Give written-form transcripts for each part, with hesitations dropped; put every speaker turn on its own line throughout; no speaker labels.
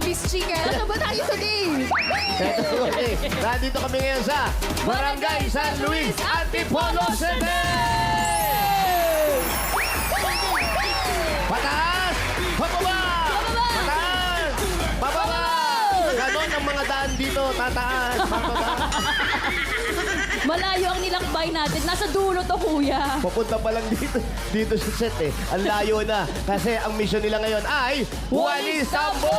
Miss Chicken. Ano ba tayo today?
Eto po nandito kami ngayon sa Barangay San Luis, Antipolo City! Pataas! Pababa! Pataas! Pababa! Ganon ang mga daan dito, tataas, pababa.
Malayo ang nilakbay natin. Nasa dulo to, kuya.
Pupunta pa lang dito sa set eh. Ang layo na. Kasi ang mission nila ngayon ay Walis Tambo!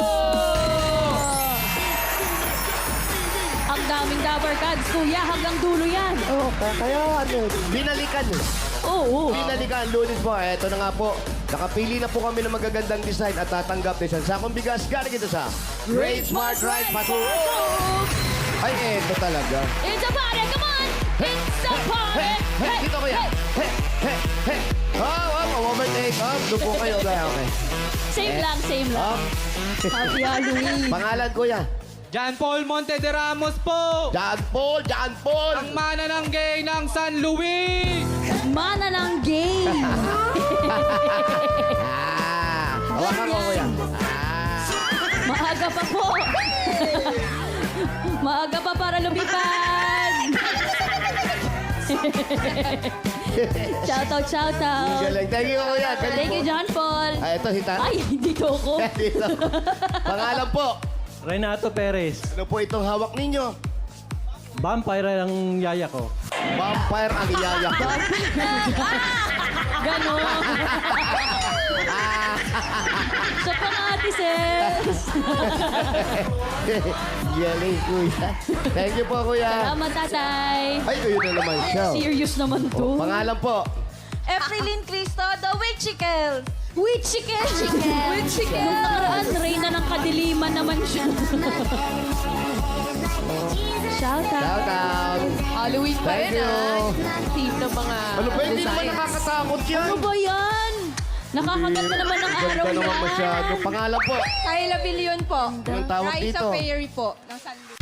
Ang daming Dabber Cats, kuya. Hanggang dulo yan.
Oh, kaya ano, binalikan eh.
Oo.
Binalikan, lunes po. Eto na nga po. Nakapili na po kami ng magagandang design at tatanggap din sa sakong bigas. Galing ito sa Great Smart Rice Patrol. Ay, eto talaga.
It's a party, come on! It's a party!
Hey, dito kuya. Hey. Oh, overtake. Oh, doon po kayo. Okay.
Same lang, same lang. Happy Halloween.
Pangalan kuya.
John Paul Monte de Ramos po!
John Paul.
Ang mana ng gay ng San Luis!
Mana ng game.
Hawakan ko kuya.
Maaga pa po. Maaga pa para lumipad. Shoutout, shoutout.
Galing. Thank you kuya. Galing
Thank you,
po.
John Paul.
Ito si Tata.
Ay, dito ako.
Dito. Pangalan po.
Renato Perez.
Ano po itong hawak ninyo?
Vampire ang yaya ko.
Vampire ang iyayak ko.
Ganon. Sa pangati, sis.
Galing, kuya. Thank you po, kuya.
Salamat, tatay.
Ay, kayo na naman siya.
Serious naman to.
Pangalan po.
Efrelyn Cristo, the Witchical.
With chicken.
With chicken.
Nung nakaraan, Reyna ng kadiliman naman siya. Shout out.
Shout out.
Halloween pa
Thank
rin,
you.
Team ng mga
Ano ba, hindi naman
designs.
nakakatakot yan.
Ano ba yan? Nakakaganda naman ng araw
Ganda naman
na.
masyado. Pangalan po.
Kyla Villion po.
Anong tawag
Raisa
dito?
Fairy po. Ng San Luis.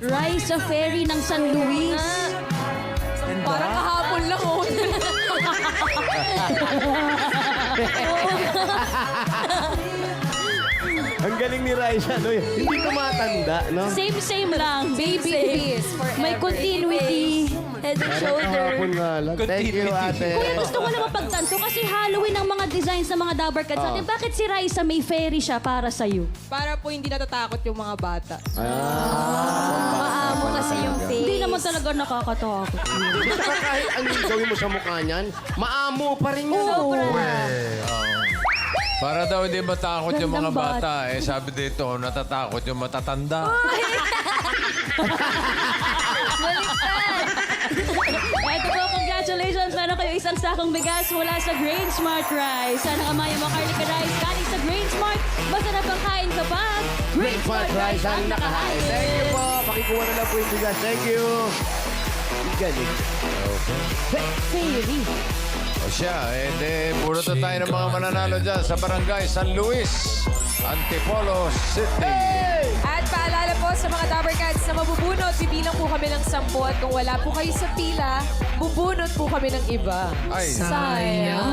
Rise of Fairy ng San Luis.
Parang kahapon lang oh.
Ang galing ni Raisa, no? Hindi tumatanda, no?
Same lang. Baby.
Babies forever.
May continuity. Head and shoulder.
Kahapon nga lang. Thank you, ate.
Kuya, gusto ko lang mapagtanto kasi Halloween ang mga designs ng mga Dabber Cats natin. Bakit si Raisa may fairy siya para sa'yo?
Para po hindi natatakot yung mga bata.
Maamo kasi yung face. Hindi naman talaga nakakatakot.
Saka kahit anong gawin mo sa mukha niyan, maamo pa rin yun.
Para daw hindi matakot yung mga
Gandang
bata. Eh, sabi dito, natatakot yung matatanda.
Eto po, congratulations. Meron kayo isang sakong bigas mula sa Grain Smart Rice. Sana kamaya mo, Carlica Rice, galing sa Grain Smart. Basta na pangkain ka pa,
Great Smart Rice ang nakahain. Thank you po. Pakikuha na lang po yung bigas. Thank you. Galing.
Fairy.
O siya, eh, di, puro na tayo ng mga mananalo dyan sa Barangay San Luis, Antipolo City.
At paalala po sa mga Dabber Cats na mabubunot, bibilang po kami ng 10 at kung wala po kayo sa pila, bubunot po kami ng iba.
Ay,
Sayang.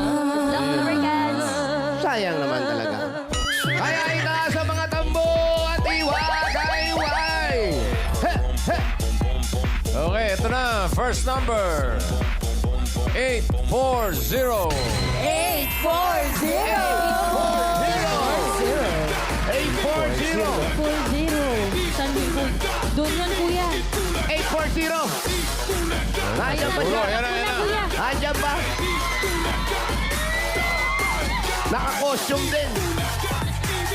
Dabber Cats.
Sayang naman talaga. Kaya itaas sa mga tambo at iwagayway.
okay, ito na. First number. 840.
840.
840.
840. San Doon yan, kuya.
840. Nandiyan ba siya?
Ayan na, ayan na.
Kuya.
Nandiyan ba? Naka-costume din.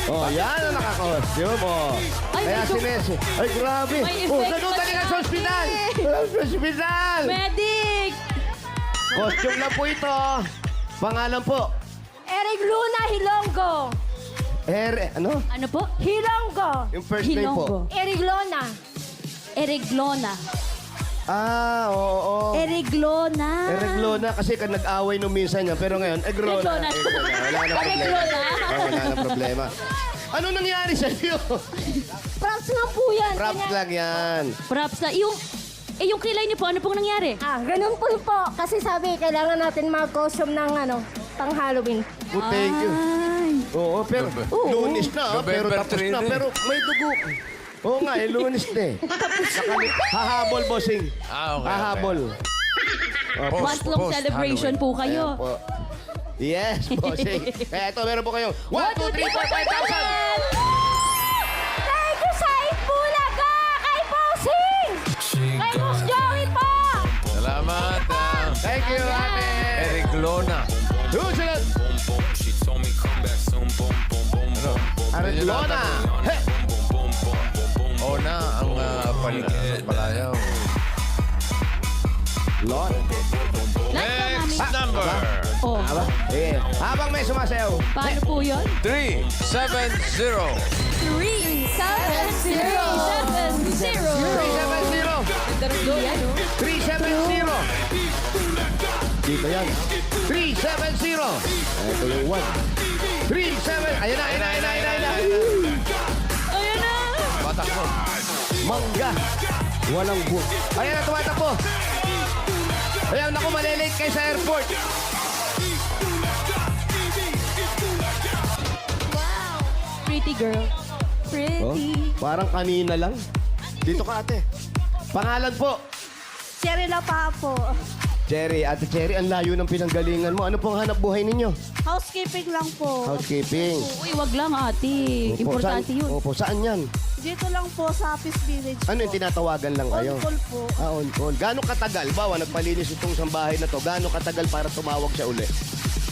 Oh, yan ang naka-costume. Oh.
Ay,
Kaya
may
si Messi. Ay, grabe.
May
Oh,
effect
ganun
pa
talaga
siya.
sa ospital. Sa ospital.
Medic!
Costume lang po ito. Pangalan po.
Eric Luna Hilonggo.
Ano?
Ano po?
Hilonggo.
Yung first name po.
Eric Lona.
Eriglona.
Oo.
Eriglona.
Ereglona kasi ka nag-away nung minsan niya. Pero ngayon, Egrona.
Egrona.
Wala na problema.
Egrona.
Wala na problema. Ano nangyari sa iyo?
Props lang po yan.
Props
Kanya-
lang yan.
Props na. Yung kilay niyo po, ano pong nangyari?
Ganun po po. Kasi sabi, kailangan natin mag-costume ng pang Halloween.
Oh, thank you.
Ay.
Oo, pero lunes na, pero
November
tapos
3
na.
na eh.
Pero may dugo. Oo nga, lunes na eh. Hahabol, bossing.
Ah, okay,
Hahabol.
Month-long celebration po kayo.
Ayan po. Yes, bossing. Kaya ito, meron po kayong 1, 2, 3, 4, 5,000.
Thank you sa Itbulaga! Kay Bossing! Kay Boss Joey po!
Salamat.
Thank you, ate.
Eric Lona.
Susunod.
Ano?
Arreglona. Hey!
Ona ang palayaw.
Lon.
Next number.
Oh,
Aba, sige. Habang may sumasayaw.
paano po yun?
370.
370.
370.
Ganda rin doon, ano?
370. Dito yan. 370. Ito yung 1. 37. Ayan na, ayan na, ayan na, ayan na, ayan na.
Ayan na.
Batak mo.
Mangga. Walang buwan. Ayan na, tumatakbo. Ayan, naku, malilate kayo sa airport.
Pretty girl.
Oh, parang kanina lang. Dito ka, ate. Pangalan po.
Cherry na pa po.
Cherry, Ate Cherry, ang layo ng pinanggalingan mo. Ano pong hanap buhay ninyo?
Housekeeping lang po.
Housekeeping.
Uy, wag lang ate. Importante
saan,
yun.
Opo, saan yan?
Dito lang po sa Peace Village
Ano yung tinatawagan lang kayo?
On call po.
On call. Gano'ng katagal? Bawa, nagpalinis itong sambahay na to. Gano'ng katagal para tumawag siya uli?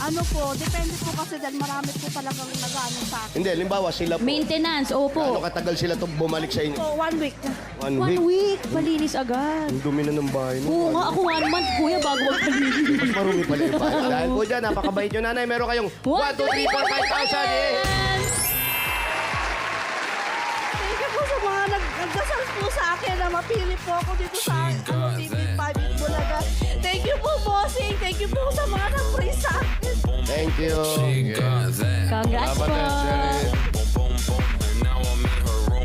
Ano po, depende po kasi dahil marami po talagang nag-ano sa akin.
Hindi, limbawa sila po.
Maintenance, opo.
Gano'ng katagal sila to bumalik sa inyo?
So, 1 week.
1
1
week.
week, malinis agad.
Ang dumi na ng bahay mo.
Oo nga, ako 1 month, kuya, bago magpalinis.
Mas marumi pala yung bahay. Dahil po dyan, napakabait nyo nanay. Meron kayong 1, 2, 3, 4, 5,000. Yeah.
Thank you po sa mga nagdasal po sa akin na mapili po ako dito sa TV5 Bulaga. Thank you po, bossing. Thank you po sa mga nag-pray sa akin.
Thank you.
Congrats po.
Salamat, Cherry.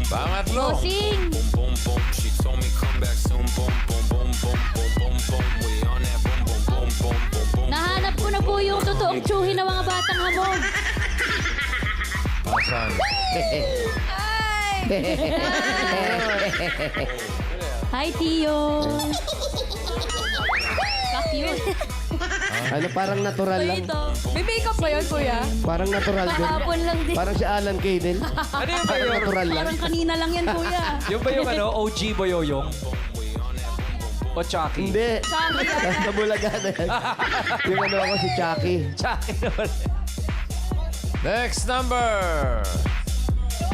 Pangatlo.
Bossing. Nahanap ko na po yung totoong tsuhi ng mga batang hamog.
Asan?
Hi, Tio. Ka-cute.
Ano, parang natural lang.
Ito.
May makeup ba yun, kuya?
Parang natural din.
Kahapon lang din.
Parang si Alan Kay din.
Ano yung
Parang natural lang.
Parang kanina lang yan, kuya.
Yung ba yung OG Boyoyong? O Chucky?
Hindi.
Chucky yan.
Sa Bulaga na yan. Yung ano ako, si Chucky.
Chucky naman.
Next number.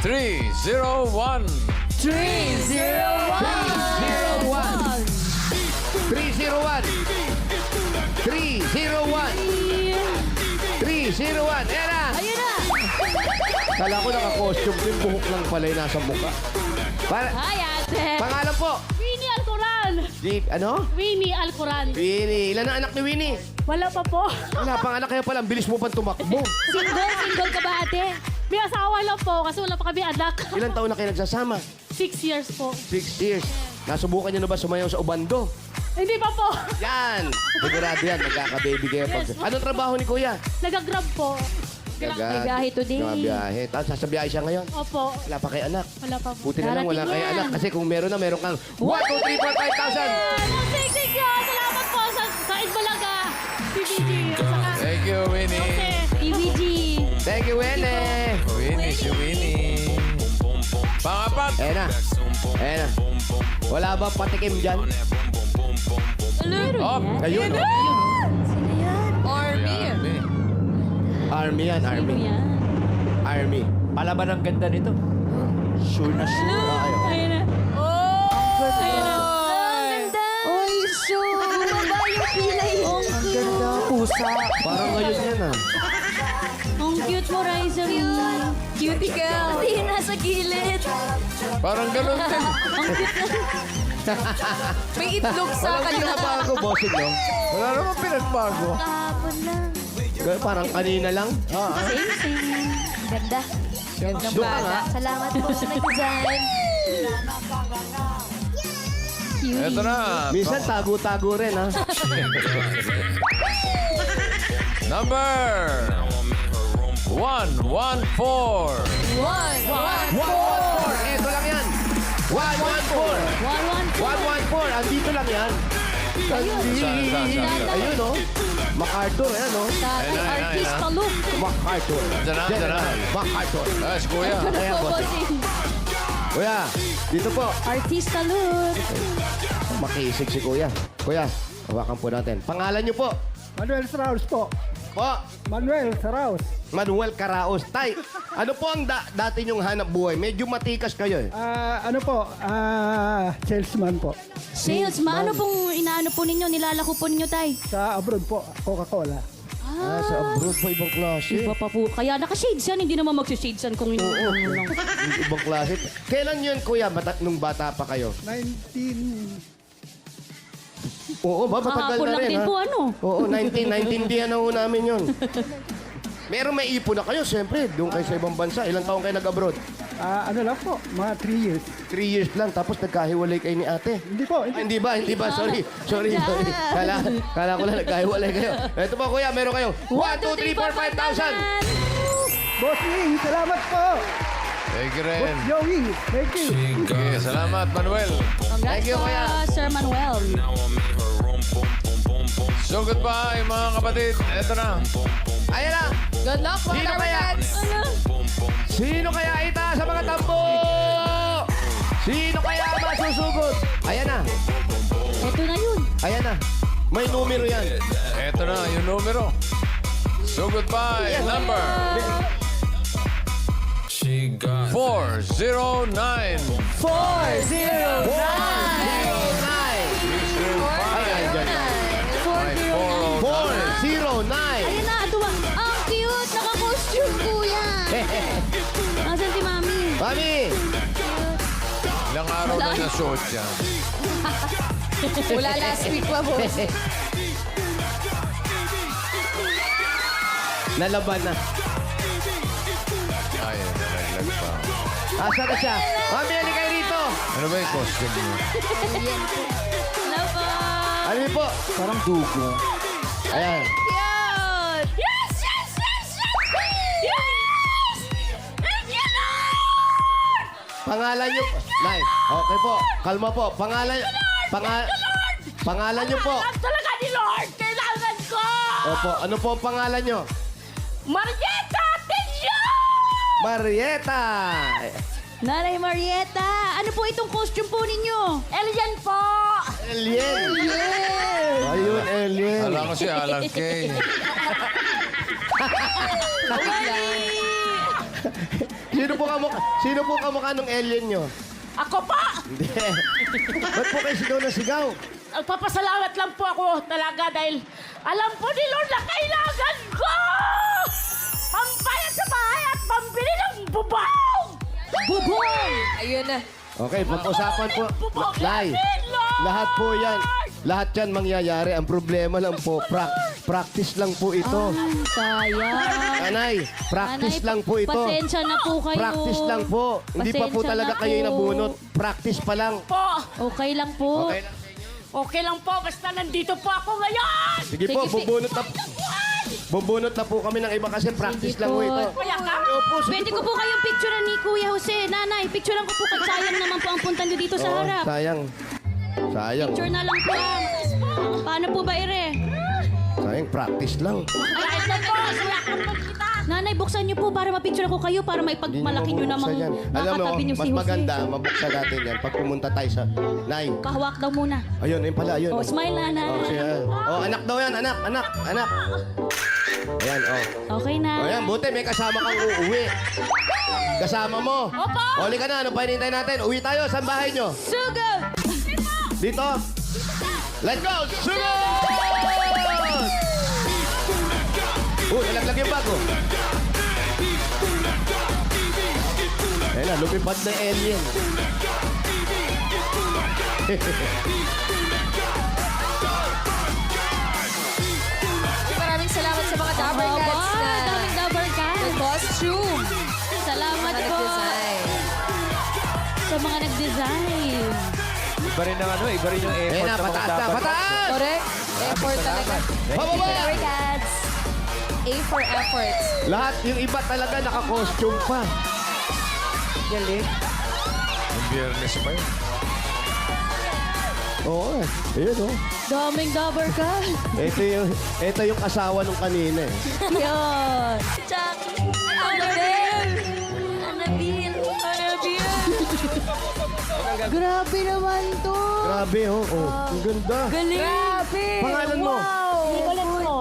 301.
301. 301. Ayan na.
Ayun na.
Kala ko naka-costume. Yung buhok lang pala yung nasa mukha.
Hi, ate.
Pangalan po.
Winnie Alcoran.
Ano?
Winnie Alcoran.
Winnie. Ilan ang anak ni Winnie?
Wala pa po.
Wala pang anak kaya pala. Ang bilis mo pang tumakbo.
Single ka ba, ate?
May asawa lang po kasi wala pa kami anak.
Ilan taon na kayo nagsasama?
6 years po.
6 years. Nasubukan niyo na ba sumayaw sa ubando?
Hindi pa po.
Yan! Sigurado yan. Magkaka-baby kayo. Pag... Anong trabaho ni Kuya?
Nag-grab po.
May biyahe today.
Nagabiyahe. Tapos sasabiyahe siya ngayon.
Opo.
Wala pa kayo anak.
Wala pa po.
Buti na lang wala
Darating
kayo
yan.
anak. Kasi kung meron na, meron kang 1, 2, 3, 4, 5,000!
Thank you. Salamat po sa Itbulaga. PBG. Saka,
Thank you, Winnie.
PBG.
Thank you, Wene!
Winnie, si Winnie. Pangapat.
Ayan na. Ayan na. Wala ba patikim dyan?
Up.
Ayun, oh.
Sino yan?
Army.
Army yan, Army.
Yan.
Army.
Palaban ang ganda nito. Sure na sure.
Ayun na.
Oh!
Ayun na. Ang ganda. Oy, so. Bumaba yung pilay. Ang ganda.
Pusa.
Parang ngayon yan, ah.
Ang cute mo, Riza.
Cutie girl.
Pati yung nasa gilid.
Parang ganun din.
Ang cute na.
May itlog sa
Walang
kanila.
pinagbago, bossing, no?
Wala naman pinagbago.
Kahapon lang.
Parang kanina lang.
Same, same. Ganda.
Gandang
Doon ka nga.
bata.
Salamat po sa nag-design. Cutie.
Ito na.
Minsan tago-tago rin, ha?
Number 114.
114. Ito lang yan. 114. 114. Andito lang yan.
Saan?
Ayun, oh. MacArthur, ayan, oh.
Tatay
Ayan,
Artista Luke.
MacArthur.
Diyan na.
General MacArthur.
Yes, kuya.
Ayan,
Po,
boss.
bossing.
Kuya, dito po.
Artista Luke.
Makisig si Kuya. Kuya, hawakan po natin. Pangalan niyo po?
Manuel Saraus po.
Po,
Manuel Saraus.
Manuel Caraos. Tay, ano po ang dati niyong hanap buhay? Medyo matikas kayo eh.
Ano po? Salesman po.
Salesman, ano pong inaano po ninyo? Nilalako po ninyo, tay?
Sa abroad po, Coca-Cola.
Sa abroad po, ibang klase.
Iba pa po. Kaya naka-shades yan. Hindi naman mag-shades yan kung lang.
Ibang klase. Kailan yun, Kuya? Nung bata pa kayo?
19...
Oo ba? Matagal
Kahapon
na
lang
rin,
din
ha?
po, ano?
Oo, 19 na ho namin yun. Meron may ipon na kayo, siyempre. Doon kayo sa ibang bansa. Ilang taon kayo nag-abroad?
ano lang po, mga 3 years.
3 years lang, tapos nagkahiwalay kayo ni ate.
Hindi po,
Ay, hindi ba? Sorry. Kala ko lang nagkahiwalay kayo. Ito po, Kuya, meron kayong 1, 2, 3, 4, 5,000.
Bossing, salamat po!
Thank you
Boss
rin.
Joey, thank you!
Okay, salamat, Manuel.
Congrats
Thank you,
po,
kuya.
Sir Manuel.
So, goodbye, mga kapatid. Ito na.
Ayan na.
Good luck, mga
Sino
Dabber
kaya?
Cats.
Sino kaya itaas sa mga tambo? Sino kaya masusugod? Ayan na.
Ito na yun.
Ayan na. May numero yan.
Ito na yung numero. So, goodbye. Number 409.
409. Ay, dyan. 409.
Ayun na, tuwa. Ang cute! Naka-costume, kuya. Nasaan si Mami?
Mami!
Ilang araw na nasuot yan.
Wala last week pa, boss.
Nalaban na.
Ay, nalaglag pa.
Asa na siya? Mami, halika kayo rito.
Ano ba yung costume niyo?
Hello po.
Ano yun po?
Parang dugo.
Ayan.
Cute! Yes! Yes! Yes! Yes! Yes! Thank you, Lord!
Pangalan niyo. Nay, okay po. Kalma po. Pangalan niyo po.
Alam talaga ni Lord, kailangan ko!
Opo, ano po ang pangalan niyo?
Marietta Atencio!
Marieta.
Nanay Marietta, ano po itong costume po ninyo?
Alien po!
Alien. Ayun, alien.
Alam ko si Alan Kay.
Sino po kamukha ng alien niyo?
Ako po!
Hindi. Ba't po kayo sigaw na sigaw?
Nagpapasalamat lang po ako talaga dahil alam po ni Lord na kailangan ko! Pambayad sa bahay at pambili ng bubong!
Bubong!
Ayun na.
Okay, pag-usapan po. Nay, lahat po yan. Lahat yan mangyayari. Ang problema lang po, practice lang po ito.
Ay, sayang.
Anay, practice
Nanay,
lang po ito.
Pasensya na po kayo.
Practice lang po. Hindi pa po
Pasensya
talaga
na
kayo
po.
nabunot. Practice pa lang.
Po!
Okay lang po.
Okay lang.
Okay lang po, basta nandito po ako ngayon!
Sige po, bubunot na po kami ng iba kasi practice lang po
po.
ito.
Kuya ka?
Opo, sige
Pwede ko po kayong picturean ni Kuya Jose. Nanay, picturean ko po. Sayang naman po ang punta nyo dito sa
Oo,
harap.
sayang. Sayang.
Picture na lang po. Paano po ba, Ire?
Sayang, practice lang.
Kahit na po, suyakan mo kita!
Nanay, buksan nyo po para mapicture ko kayo para maipagmalaki nyo namang
mabubuksan yan. Alam mo,
nakatabi nyo
mas
si Jose.
maganda, mabuksan natin yan pag pumunta tayo sa Nay.
Kahawak daw muna.
Ayun, ayun pala, ayun.
Oh, smile, Nanay.
Oh, siya. Oh, anak daw yan, anak. Ayan, oh.
Okay na.
O yan, buti may kasama kang uuwi. Kasama mo.
Opo!
Oli ka na, ano pa hinihintay natin? Uwi tayo, saan bahay nyo?
Sugod!
Dito. Let's go! Sugod! Nalaglag yung bago. Ayan na, lumipad na alien.
Maraming salamat sa mga Dabber
Aba,
Cats na
daming Dabber Cats.
costume.
Salamat
Mga
po
nag-design.
sa mga nag-design.
Iba rin yung iba rin yung effort
Ayan na,
ng mga
pataas na,
dapat.
pataas!
Correct. Effort talaga.
Pababa!
Dabber Cats. A for efforts.
Lahat, yung iba talaga naka-costume pa. Galing.
Yung biyernes pa yun.
Oo, ayun oh.
Daming dabber ka.
Ito yung asawa nung kanina eh.
Yun.
Jackie.
Annabelle. Grabe naman to.
Grabe oh, oh. Ang ganda.
Galing. Grabe.
Pangalan mo?
Nicolette po.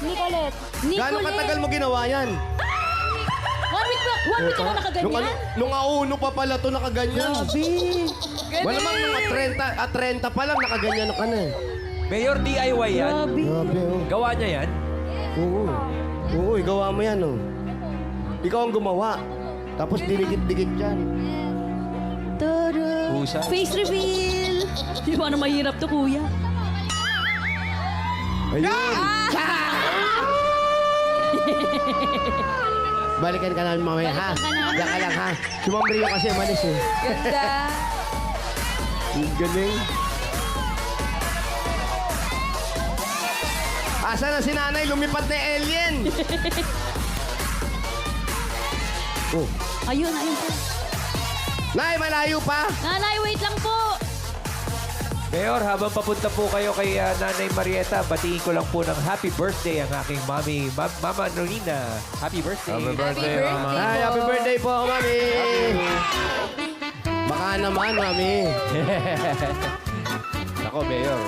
Nicolette.
Gano'ng katagal mo ginawa yan?
1 week ba? 1 week ka na nakaganyan?
Nung auno pa pala to nakaganyan. Wala mang nung 30 pa lang nakaganyan ka na eh.
Mayor, DIY yan.
Grabe oh.
Gawa niya yan.
Oo. Oo, igawa mo yan oh. Ikaw ang gumawa. Tapos dinikit-dikit yan.
Tada.
Husay.
Face reveal. Di ba na mahirap to, kuya?
Ayun. Balikan ka namin mamaya, ha? Diyan ka lang, ha? Si Ma'am Rio kasi manis, eh.
Ganda.
Ang galing. Asa na si nanay? Lumipad na alien. Oh.
Ayun, ayun po.
Nay, malayo pa.
Nanay, wait lang po.
Mayor, habang papunta po kayo kay Nanay Marieta, batiin ko lang po ng happy birthday ang aking mami, Mama Norina. Happy birthday.
Happy birthday,
birthday.
Mama.
Ay, happy birthday po, mami. Baka naman, mami.
Ako, Mayor,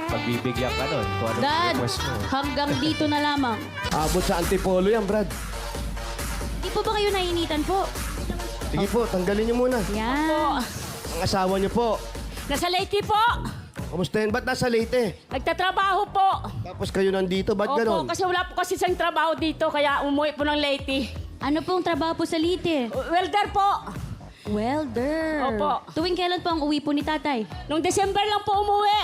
pagbibigyan ka nun kung anong
Dad,
request mo.
hanggang dito na lamang.
Abot sa antipolo yan, Brad.
Di po ba kayo nainitan po?
Sige po, tanggalin niyo muna.
Yan.
Ang asawa niyo po.
Nasa Leyte po.
Kamustahin? Ba't nasa Leyte?
Nagtatrabaho po.
Tapos kayo nandito, ba't
Opo,
ganon?
kasi wala po kasi isang trabaho dito, kaya umuwi po ng Leyte.
Ano pong trabaho po sa Leyte?
Welder po.
Welder.
Opo.
Tuwing kailan po ang uwi po ni tatay?
Nung December lang po umuwi.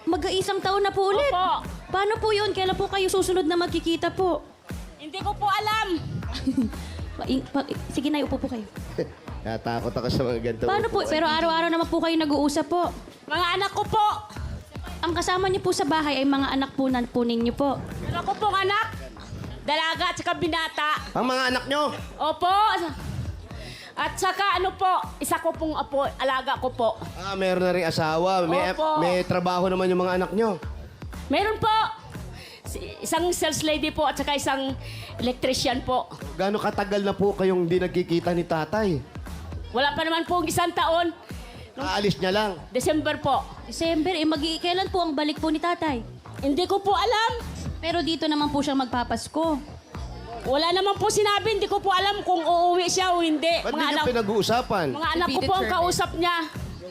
Mag-iisang taon na po ulit.
Opo.
Paano po yun? Kailan po kayo susunod na magkikita po?
Hindi ko po alam.
Sige na, upo po kayo.
Natakot ako sa mga ganito.
Paano po? Pero araw-araw naman po kayo nag-uusap po.
Mga anak ko po.
Ang kasama niyo po sa bahay ay mga anak po ninyo po.
Meron ko pong anak. Dalaga at saka binata.
Ang mga anak nyo?
Opo. At saka ano po, isa ko pong apo, alaga ko po.
Ah, meron na rin asawa.
Opo.
May trabaho naman yung mga anak nyo.
Meron po. Isang sales lady po at saka isang electrician po.
Gano'ng katagal na po kayong di nagkikita ni tatay?
Wala pa naman po isang taon.
Aalis niya lang.
December po.
December, kailan po ang balik po ni tatay?
Hindi ko po alam.
Pero dito naman po siyang magpapasko.
Wala naman po sinabi. Hindi ko po alam kung uuwi siya o hindi.
Ba't di niyo pinag-uusapan?
Mga anak
To
ko
be
po ang
determined.
kausap niya.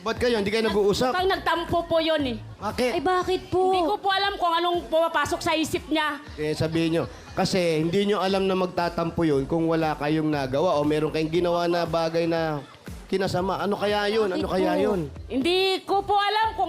Ba't kayo? Hindi kayo nag-uusap?
Mukhang nagtampo po yun eh.
Bakit?
Ay, bakit po?
Hindi ko po alam kung anong pumapasok sa isip niya.
Sabihin nyo. Kasi hindi nyo alam na magtatampo yun kung wala kayong nagawa o meron kayong ginawa na bagay na kinasama. Ano kaya yun? Ano kaya yun?
Hindi ko po alam kung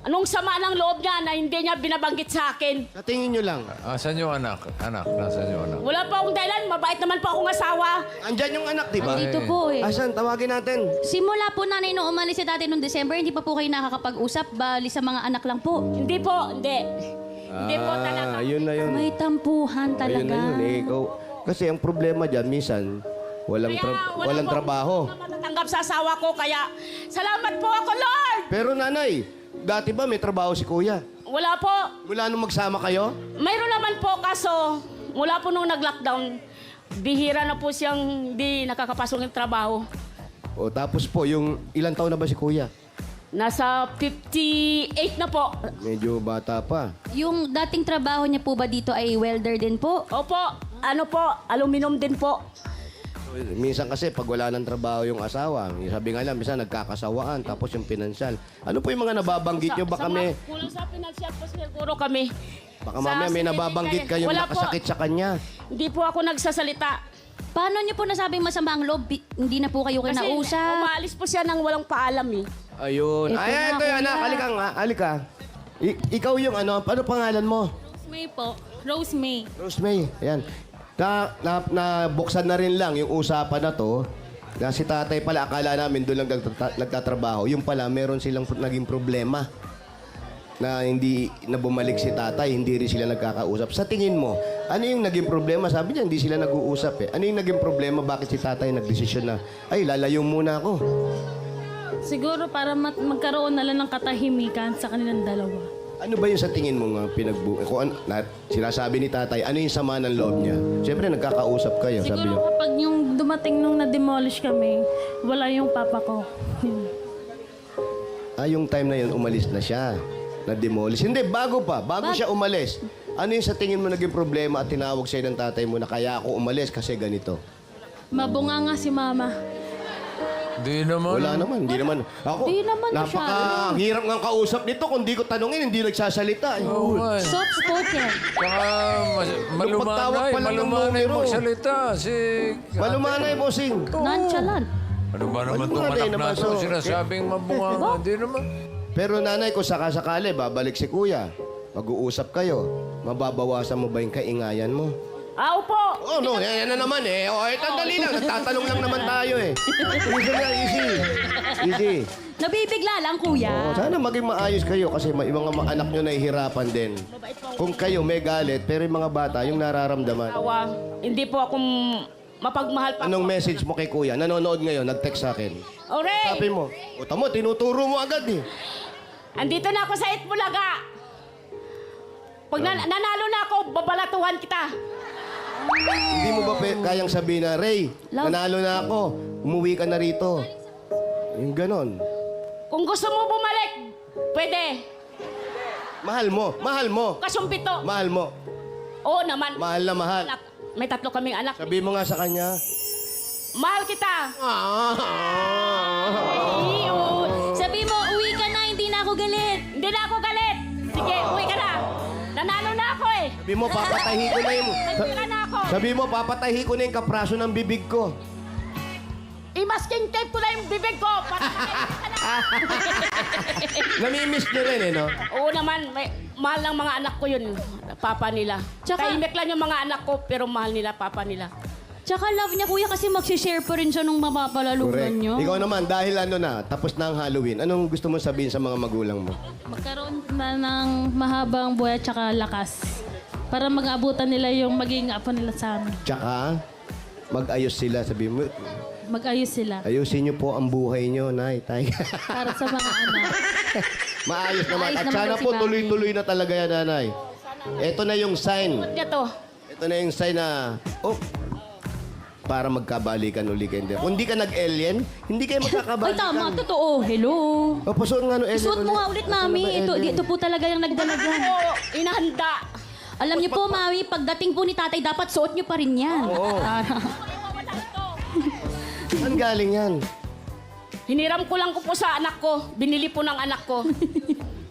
anong sama ng loob niya na hindi niya binabanggit sa akin.
Sa tingin nyo lang.
Asan yung anak? Nasaan yung anak?
Wala pa akong dahilan. Mabait naman po akong asawa.
Andyan yung anak, di ba?
Dito po eh.
Asan? Tawagin natin.
Simula po nanay nung umalis si tatay nung December, hindi pa po kayo nakakapag-usap, bali sa mga anak lang po.
Hindi po. Hindi. Hindi po talaga.
Yun na yun.
May tampuhan
Ayun
talaga.
na yun. Ikaw. Kasi ang problema dyan, minsan, walang
Wala po
trabaho.
akong matatanggap sa asawa ko. Kaya salamat po ako, Lord!
Pero nanay, dati ba may trabaho si kuya?
Wala po.
Mula nung magsama kayo?
Mayroon naman po kaso mula po nung nag-lockdown, bihira na po siyang di nakakapasok ng trabaho.
O tapos po, yung ilang taon na ba si kuya?
Nasa 58 na po.
Medyo bata pa.
Yung dating trabaho niya po ba dito ay welder din po?
Opo, ano po, aluminum din po.
Minsan kasi pag wala ng trabaho yung asawa, sabi nga lang, minsan nagkakasawaan, tapos yung pinansyal. Ano po yung mga nababanggit nyo? Baka may,
Kulang sa financial po siguro kami.
baka
Sa
mamaya may
sinilid
nababanggit
kayo.
kayong
Wala po.
nakasakit sa kanya.
Hindi po ako nagsasalita.
Paano niyo po nasabing masama ang loob? Hindi na po kayo
Kasi
kinausap.
umaalis po siya nang walang paalam eh.
Ayun.
Ito
Ay,
na,
ito yung
kuya.
anak. Halika nga. Halika. Ikaw yung ano pangalan mo?
May po. Rose May.
Rosemay. Ayan. Nabuksan na rin lang yung usapan na to. Na si tatay pala, akala namin doon lang nagtatrabaho. Yung pala, meron silang naging problema. na hindi na bumalik si tatay, hindi rin sila nagkakausap. Sa tingin mo, ano yung naging problema? Sabi niya, hindi sila nag-uusap eh. Ano yung naging problema? Bakit si tatay nagdesisyon na, ay, lalayo muna ako?
Siguro para magkaroon na lang ng katahimikan sa kanilang dalawa.
Ano ba yung sa tingin mo nga sinasabi ni tatay, ano yung sama ng loob niya? Siyempre, nagkakausap kayo. Sabi
Siguro
niya,
kapag yung dumating nung na-demolish kami, wala yung papa ko.
yung time na yun, umalis na siya. Na-demolish. Hindi, bago siya umalis. Ano yung sa tingin mo naging problema at tinawag sa'yo ng tatay mo na kaya ako umalis kasi ganito?
Mabunga nga si mama.
Di naman.
Wala naman, hindi naman. Ako,
Di naman
napaka-hirap nga kausap nito. Kung di ko tanungin, hindi nagsasalita.
Oo nga eh.
Soft-spoken.
Saka
pagtawag
malumanay.
pa lang ng
Malumanay
numero.
magsalita.
Malumanay, bossing.
Nonchalant.
Ano ba naman itong
Malumanay
anak
naman,
na ito?
so-
Sinasabing mabunga. Hindi naman.
Pero nanay, kung sakasakali, babalik si kuya. Mag-uusap kayo. Mababawasan mo ba yung kaingayan mo?
Opo.
Oh, no. Yan na naman eh. Oh, tandali lang. Nagtatanong lang naman tayo eh. Easy lang, easy. Easy.
Nabibigla lang, kuya.
Oh, sana maging maayos kayo kasi may mga anak nyo nahihirapan din. Kung kayo may galit, pero yung mga bata, yung nararamdaman.
Tawa. Hindi po ako mapagmahal pa.
Anong message mo kay kuya? Nanonood ngayon, nag-text sa akin.
Ore,
Sabi mo, o tamo, tinuturo mo agad eh.
andito na ako sa Itbulaga. Pag nanalo na ako, babalatuhan kita.
Hindi mo ba kayang sabihin na, Ray, nanalo na ako, umuwi ka na rito. Yung ganon.
Kung gusto mo bumalik, pwede.
Mahal mo, mahal mo,
Kasumpito.
mahal mo.
Oo naman.
Mahal na mahal.
Anak. May 3 kaming anak.
Sabi mo nga sa kanya.
Mahal kita.
Sabi mo, uwi ka na, hindi na ako galit.
Hindi na ako galit. Sige, uwi ka na. Nanalo na ako eh.
Sabi mo, papatahi ko na yung...
Nagpira na ako.
Sabi mo, papatahi ko na yung kapraso ng bibig ko.
I-masking tape ko na yung bibig ko. Para
Namimiss nyo rin eh, no?
Oo naman, mahal ng mga anak ko yun. Papa nila.
Tsaka-
Tahimik lang yung mga anak ko, pero mahal nila, papa nila.
Tsaka love niya, kuya, kasi mag-share pa rin siya nung mapapalalugan niyo.
Ikaw naman, dahil ano na, tapos na ang Halloween, anong gusto mo sabihin sa mga magulang mo?
Magkaroon na ng mahabang buhay at tsaka lakas. Para mag-abutan nila yung maging apo nila sa amin.
Tsaka, mag-ayos sila. Sabi mo,
Mag-ayos sila.
ayusin niyo po ang buhay niyo, nay, tay.
Para sa mga anak.
Maayos naman.
Maayos
At
naman
sana
si
po
Mami.
tuloy-tuloy na talaga yan, nanay. Ito na yung sign.
Ito to.
Ito na yung sign na, para magkabalikan uli kayo. Kung hindi ka nag-alien, hindi kayo
Ay,
magkakabalikan.
tama. Totoo. Hello.
O, pasuot nga no alien
Isuot mo nga ulit, mami. Ito po talaga yung nagdalaga.
Oo, inahanda.
Alam niyo po, mami, pagdating po ni tatay, dapat suot niyo pa rin yan.
Oo. Saan galing yan?
Hiniram ko lang ko po sa anak ko. Binili po ng anak ko.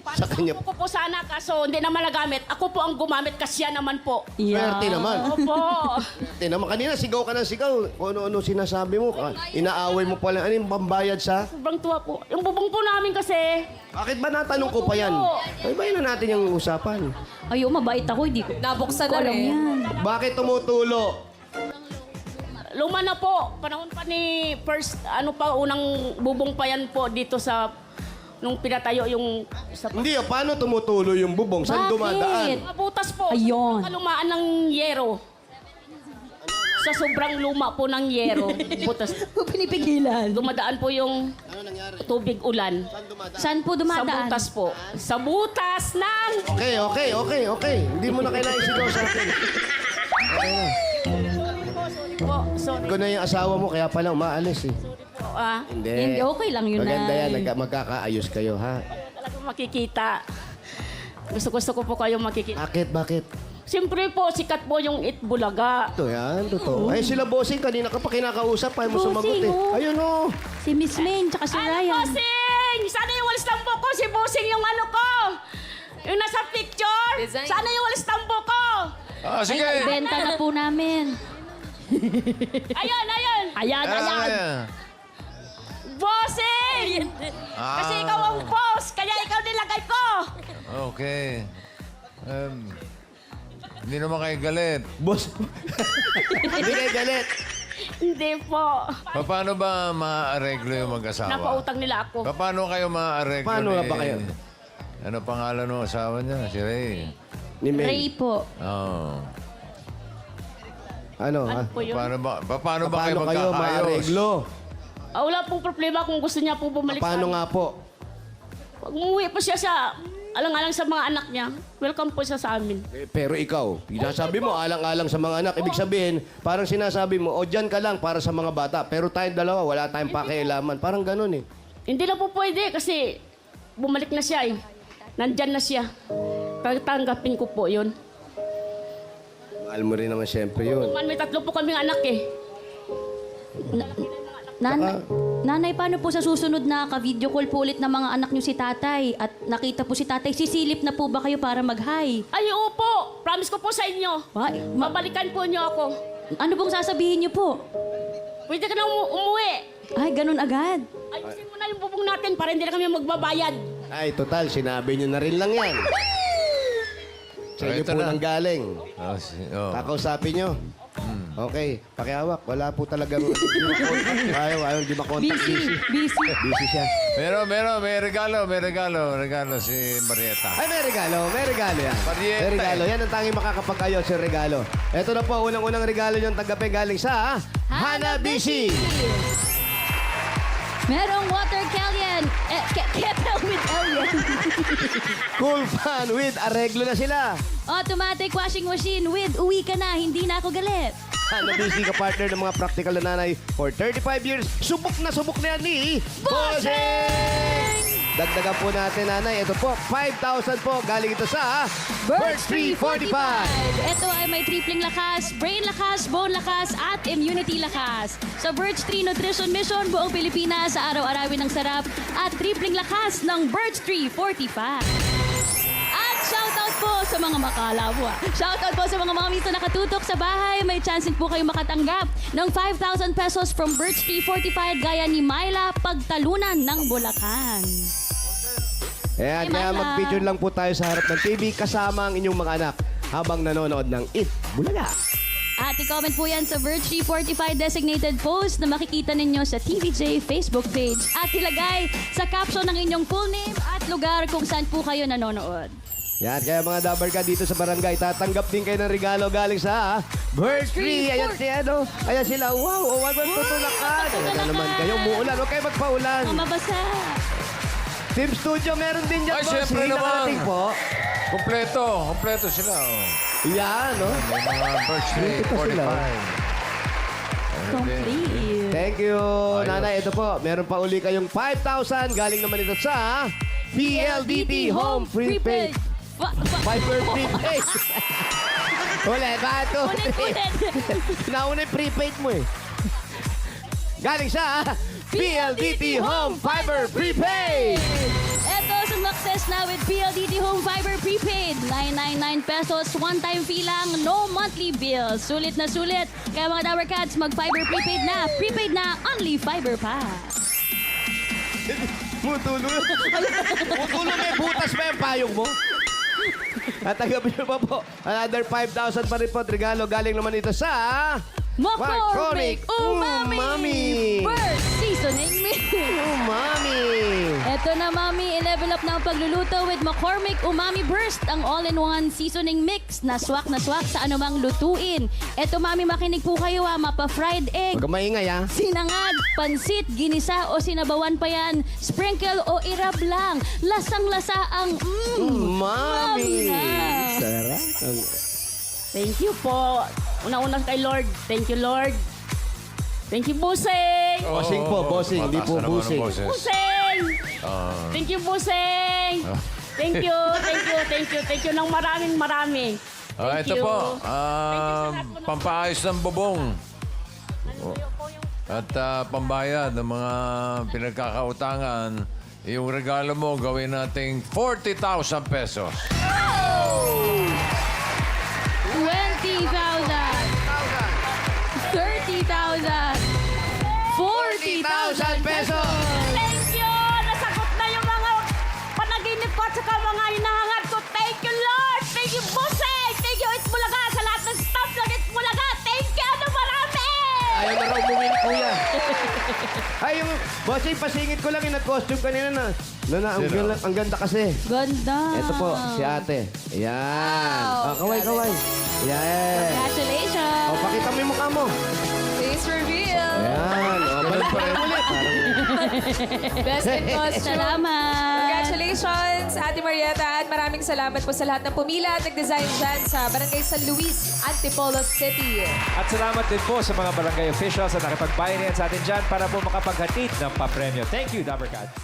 Sa kanya.
Ko po sa anak, kaso hindi naman nagamit. Ako po ang gumamit kasi yan naman po.
Swerte naman.
Opo.
Swerte naman. Kanina, sigaw ka ng sigaw. Kung ano-ano sinasabi mo. Inaaway mo pala. Ano yung pambayad sa?
Sobrang tuwa po. Yung bubong po namin kasi,
Bakit ba natanong ko pa yan? Ay, bayan na natin yung usapan.
Ay, mabait ako. Hindi ko.
Nabuksan na
Alam
rin.
yan.
Bakit tumutulo?
luma na po. Panahon pa ni unang bubong pa yan po dito sa, nung pinatayo yung... Sa,
Hindi, paano tumutulo yung bubong? Saan
Bakit?
dumadaan?
Butas po.
Ayun.
Sa kalumaan ng yero. Sa sobrang luma po ng yero. Butas.
Pinipigilan.
Dumadaan po yung tubig ulan.
Saan po
Sa
dumadaan?
butas po. Sa butas ng...
Okay. Hindi mo na kailangan isigaw sa akin. Okay na.
Po, sorry
Ko na yung asawa mo, kaya palang maalis eh.
po. Ah,
Hindi, okay lang yun,
Maganda yan,
Nay.
magkakaayos kayo, ha?
talagang makikita. Gusto ko po kayong makikita.
Bakit?
Siyempre po, sikat po yung Itbulaga.
Ito yan, totoo. Ay, sila bossing, kanina ka pa kinakausap, ayaw mo sumagot
Bossing,
eh.
oh.
Ayun, oh.
Si Miss Lane, tsaka si
Ano,
Ryan.
Bossing? Sana yung walis tampo ko. Si Bossing yung ano ko. Yung nasa picture.
Design.
Sana yung walis tampo ko.
Ah, sige.
Benta na po namin.
Ayun.
Ayan.
Bossing! Kasi ikaw ang boss, kaya ikaw nilagay ko.
Okay. Hindi naman kayo galit.
Boss. Hindi kayo galit.
Hindi po.
Paano ba maareglo yung mag-asawa?
Napautang nila ako.
Paano kayo maareglo
Paano
ni
ba kayo?
Ano pangalan ng asawa niya? Si Ray.
Ni May.
Ray po.
Oh.
Ano?
Ano po yun?
Paano ba
Paano
kayo
kayo
magkakaayos?
maareglo?
Wala pong problema kung gusto niya po bumalik
Paano nga po?
Pag umuwi po siya sa alang-alang sa mga anak niya, welcome po siya sa amin.
Pero ikaw, sinasabi mo alang-alang sa mga anak. Ibig sabihin, parang sinasabi mo, o dyan ka lang para sa mga bata. Pero tayong dalawa, wala tayong pakialaman. Parang ganun eh.
Hindi na po pwede kasi bumalik na siya eh. Nandyan na siya. Tatanggapin ko po yun.
Mahal mo rin naman siyempre yun.
Man, may 3 po kaming anak eh.
Nanay, paano po sa susunod na ka-video call po ulit ng mga anak niyo si tatay? At nakita po si tatay, sisilip na po ba kayo para mag-hi?
Ay, oo po. Promise ko po sa inyo.
Ay,
Mabalikan po niyo ako.
ano pong sasabihin niyo po?
Pwede ka na umuwi.
Ay, ganun agad.
Ayusin mo na yung bubong natin para hindi na kami magbabayad.
Ay, total, sinabi nyo na rin lang yan. Sa inyo
Ito
po
na.
nang galing.
Oh.
Kakausapin nyo. Okay, pakiawak. Wala po talagang... ayaw, di makontak. Busy.
Busy.
Busy siya.
May regalo si Marieta.
Ay, may regalo yan.
Marieta
May regalo.
eh.
Yan ang tanging makakapag-ayos yung regalo. Ito na po, unang-unang regalo yung tanggapin galing sa Hanabishi.
Merong water Kellyan. Kettle with alien.
Cool fan with areglo na sila.
Automatic washing machine with uwi ka na, hindi na ako galit.
Hanabishi ka partner ng mga practical na nanay for 35 years. Subok na yan ni Bossing! Dagdagan po natin, nanay. Ito po, 5,000 po. Galing ito sa Birch Tree 45.
Ito ay may tripling lakas, brain lakas, bone lakas, at immunity lakas. Sa Birch Tree Nutrition Mission, buong Pilipinas sa araw-arawin ng sarap at tripling lakas ng Birch Tree 45. At shoutout po sa mga makalabwa. Shoutout po sa mga mami na nakatutok sa bahay. May chance po kayo makatanggap ng 5,000 pesos from Birch Tree 45 gaya ni Myla Pagtalunan ng Bulacan.
Ayan,
Hey,
kaya
Mala.
mag-picture lang po tayo sa harap ng TV kasama ang inyong mga anak habang nanonood ng It Bulaga.
At i-comment po yan sa Birch Tree 45 designated post na makikita ninyo sa TVJ Facebook page. At ilagay sa caption ng inyong full name at lugar kung saan po kayo nanonood.
Yan, kaya mga dabar ka dito sa barangay, tatanggap din kayo ng regalo galing sa Birch Tree. Ayan si ano, ayan sila. Wow, wag magtutulakan. Ayan na naman kayo, umuulan. Huwag kayo magpaulan.
Mabasa.
Team Studio, meron din dyan,
Ay,
boss.
syempre naman.
Nakarating po.
Kompleto sila. Oh.
Yan, no?
May mga Birch Tree
Ito sila.
45.
Complete.
Thank you,
Ayos.
nanay. Ito po, meron pa uli kayong 5,000. Galing naman ito sa PLDT Home Prepaid. Fiber Prepaid. Ulit, bato.
Ulit.
Nauna yung prepaid mo eh. Galing sa PLDT Home Fiber Prepaid.
Eto, sumakses na with PLDT Home Fiber Prepaid. 999 pesos, one-time fee lang, no monthly bill. Sulit na sulit. Kaya mga Dower Cats, mag-fiber prepaid na. Prepaid na, only fiber pa.
Mutulo. Mutulo, may butas pa yung payong mo. At tagapin nyo pa po. Another 5,000 pa rin po. Regalo galing naman ito sa...
McCormick Umami!
Umami!
First seasoning mix.
Umami!
Eto na, Mami, i-level up na ang pagluluto with McCormick Umami Burst, ang all-in-one seasoning mix na swak sa anumang lutuin. Eto, Mami, makinig po kayo mapa-fried egg,
Huwag kang maingay, ha?
sinangag, pansit, ginisa o sinabawan pa yan, sprinkle o irab lang. Lasang-lasa ang
Umami!
na.
Sarap.
Thank you po. Una-una kay Lord. Thank you, Lord. Thank you, Buseng.
Bossing po, bossing. Hindi po
Mataas na naman ang
busing.
boses.
Buseng! Thank you, Buseng. Thank you ng marami. Thank
Ito
you.
po,
Thank you sa lahat po ng-
pampaayos ng bubong. At pambayad ng mga pinagkakautangan. Yung regalo mo, gawin nating 40,000 pesos.
20,000, 30,000, 40,000
pesos!
Thank you! Nasagot na yung mga panaginip ko at saka mga hinahangat ko. Thank you, Lord! Thank you, Buseng! Thank you, Itbulaga! Sa lahat ng staff ng Itbulaga! Thank you! Ano marami!
Ayaw na raw bumili, kuya. Ay, yung bossing, pasingit ko lang yung nag-costume kanina na.
Sino?
Ang ganda kasi.
Ganda.
Ito po, si ate. Ayan.
Wow.
Kaway. Ayan.
Congratulations.
O, pakita mo yung mukha mo.
Face reveal.
Ayan. O, balik pa rin ulit.
Best in costume.
Salamat.
Congratulations, Ate Marieta. At maraming salamat po sa lahat ng pumila at nag-design dyan sa Barangay San Luis, Antipolo City.
At salamat din po sa mga barangay officials na nakipagbayanihan sa atin dyan para po makapaghatid ng papremyo. Thank you, Dabber Cats.